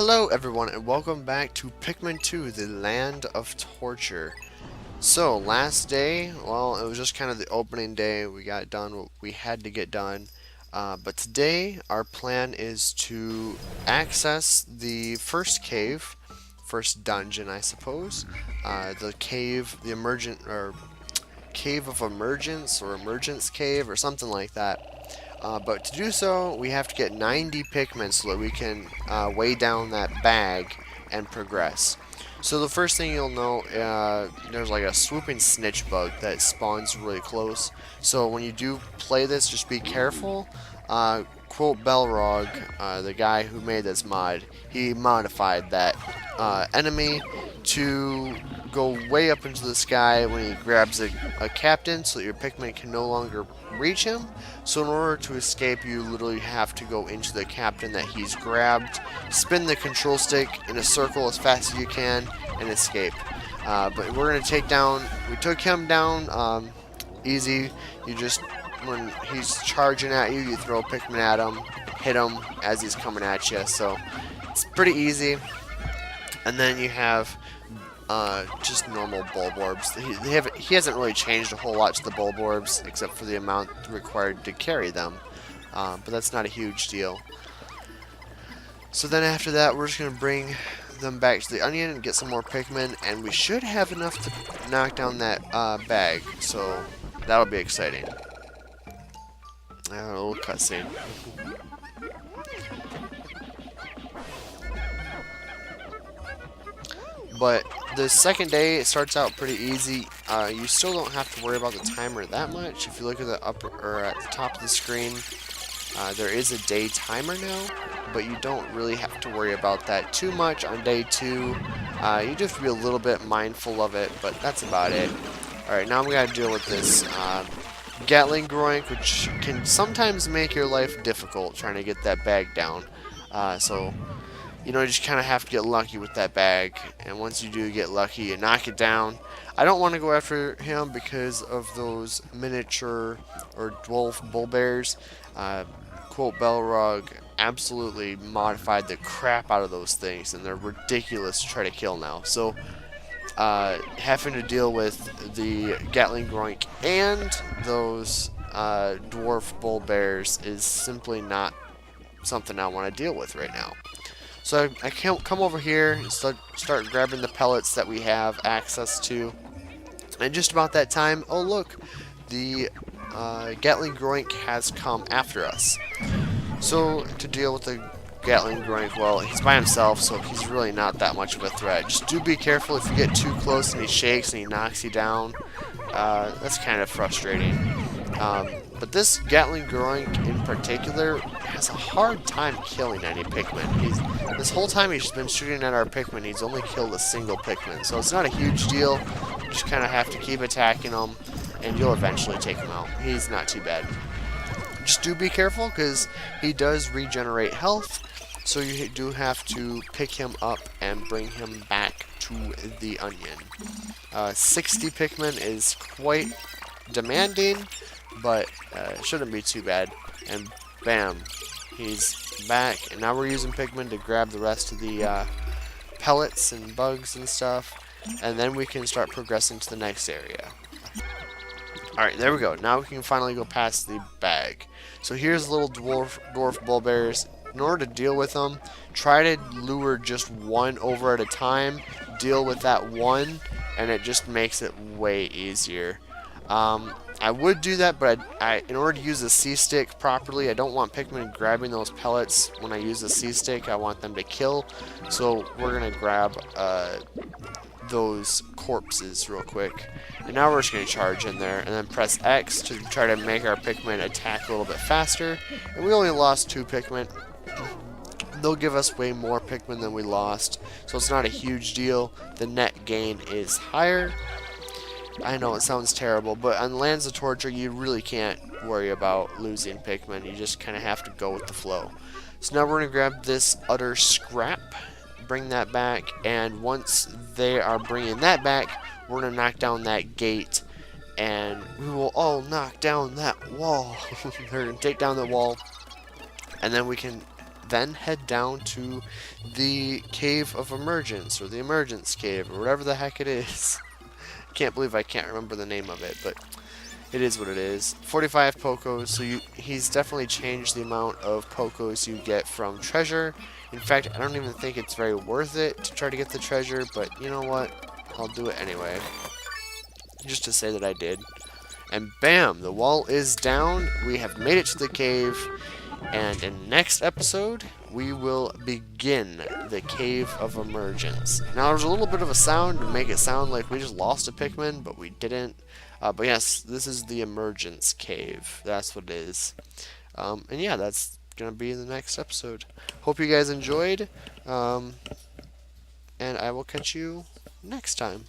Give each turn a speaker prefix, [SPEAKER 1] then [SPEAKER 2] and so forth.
[SPEAKER 1] Hello everyone and welcome back to Pikmin 2, the Land of Torture. So, last day, well, it was just kind of the opening day. We got done what we had to get done. But today, our plan is to access the first cave, first dungeon, I suppose. The cave, the emergent, or Cave of Emergence, or Emergence Cave, or something like that. But to do so, we have to get 90 Pikmin so that we can weigh down that bag and progress. So the first thing you'll know, there's like a swooping snitch bug that spawns really close. So when you do play this, just be careful. Quote Belrog, the guy who made this mod, he modified that enemy to go way up into the sky when he grabs a captain so that your Pikmin can no longer reach him. So in order to escape, you literally have to go into the captain that he's grabbed, spin the control stick in a circle as fast as you can, and escape. But we're going to take down, we took him down easy. You just, when he's charging at you, you throw a Pikmin at him, hit him as he's coming at you. So it's pretty easy. And then you have just normal Bulborbs. He hasn't really changed a whole lot to the Bulborbs, except for the amount required to carry them. But that's not a huge deal. So then after that, we're just going to bring them back to the onion and get some more Pikmin, and we should have enough to knock down that bag. So that'll be exciting. A little cutscene. But the second day, it starts out pretty easy. You still don't have to worry about the timer that much. If you look at the upper or at the top of the screen, there is a day timer now, but you don't really have to worry about that too much on day 2. You just have to be a little bit mindful of it, but that's about it. Alright, now we gotta deal with this Gatling Groink, which can sometimes make your life difficult trying to get that bag down. So you know, you just kind of have to get lucky with that bag, and once you do get lucky, you knock it down. I don't want to go after him because of those miniature or dwarf bull bears. Quote Belrog absolutely modified the crap out of those things, and they're ridiculous to try to kill now. So having to deal with the Gatling Groink and those dwarf bull bears is simply not something I want to deal with right now. So I can come over here and start grabbing the pellets that we have access to. And just about that time, oh look, the Gatling Groink has come after us. So to deal with the Gatling Groink, well, he's by himself, so he's really not that much of a threat. Just do be careful if you get too close and he shakes and he knocks you down. That's kind of frustrating. But this Gatling Groink in particular has a hard time killing any Pikmin. This whole time he's been shooting at our Pikmin, he's only killed a single Pikmin. So it's not a huge deal. You just kind of have to keep attacking him, and you'll eventually take him out. He's not too bad. Just do be careful, because he does regenerate health. So you do have to pick him up and bring him back to the onion. 60 Pikmin is quite demanding, but shouldn't be too bad. And bam, he's back, and now we're using Pikmin to grab the rest of the pellets and bugs and stuff, and then we can start progressing to the next area. Alright, there we go. Now we can finally go past the bag. So here's little dwarf bull bears. In order to deal with them, try to lure just one over at a time, deal with that one, and it just makes it way easier. I would do that, but in order to use the C-stick properly, I don't want Pikmin grabbing those pellets when I use the C-stick. I want them to kill, so we're going to grab those corpses real quick. And now we're just going to charge in there, and then press X to try to make our Pikmin attack a little bit faster. And we only lost 2 Pikmin. They'll give us way more Pikmin than we lost, so it's not a huge deal. The net gain is higher. I know it sounds terrible, but on Lands of Torture, you really can't worry about losing Pikmin. You just kind of have to go with the flow. So now we're going to grab this utter scrap, bring that back, and once they are bringing that back, we're going to knock down that gate, and we will all knock down that wall. We're going to take down the wall, and then we can then head down to the Cave of Emergence, or the Emergence Cave, or whatever the heck it is. Can't believe I can't remember the name of it, but it is what it is. 45 Pokos, so he's definitely changed the amount of Pokos you get from treasure. In fact, I don't even think it's very worth it to try to get the treasure, but you know what? I'll do it anyway. Just to say that I did. And bam! The wall is down. We have made it to the cave. And in the next episode, we will begin the Cave of Emergence. Now, there's a little bit of a sound to make it sound like we just lost a Pikmin, but we didn't. But yes, this is the Emergence Cave. That's what it is. And yeah, that's going to be in the next episode. Hope you guys enjoyed. And I will catch you next time.